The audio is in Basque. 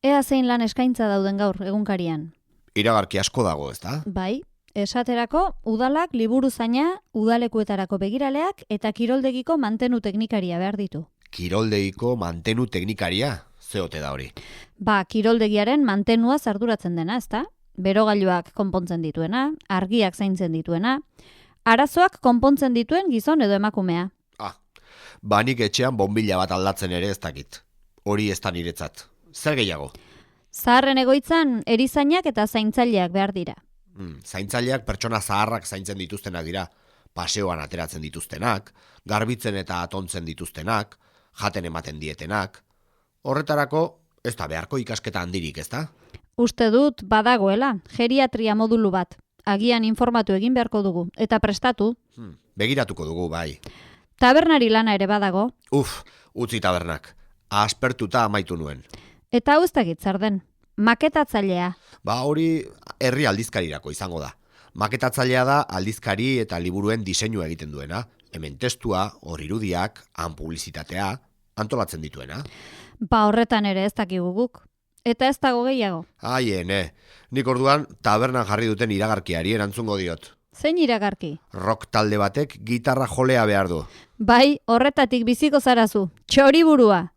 Ea zein lan eskaintza dauden gaur egunkarian. Iragarki asko dago, ezta? Bai, esaterako udalak liburuzaina, udalekuetarako begiraleak eta kiroldegiko mantenu teknikaria behar ditu. Kiroldeiko mantenu teknikaria, zeote da hori. Kiroldegiaren mantenua arduratzen dena, ezta? Berogailuak konpontzen dituena, argiak zaintzen dituena, arazoak konpontzen dituen gizon edo emakumea. Nik etxean bonbila bat aldatzen ere ez dakit. Hori ez da niretzat. Zer gehiago? Zaharren egoitzan erizainak eta zaintzaileak behar dira. Zaintzaileak pertsona zaharrak zaintzen dituztenak dira. Paseoan ateratzen dituztenak, garbitzen eta atontzen dituztenak, jaten ematen dietenak. Horretarako ez da beharko ikasketa handirik, ezta? Uste dut badagoela, geriatria modulu bat. Agian informatu egin beharko dugu, eta prestatu. Begiratuko dugu, bai. Tabernari lana ere badago. Utzi tabernak. Aspertuta amaitu nuen. Eta hau ez dakit zer den. Maketatzailea. Hori herri aldizkarirako izango da. Maketatzailea da aldizkari eta liburuen diseinua egiten duena. Hemen testua, hor irudiak, han publizitatea, antolatzen dituena. Horretan ere ez dakigu guk. Eta ez dago gehiago. Nik orduan tabernan jarri duten iragarkiari erantzungo diot. Zein iragarki? Rock talde batek gitarra jolea behar du. Bai, horretatik biziko zarazu. Txoriburua.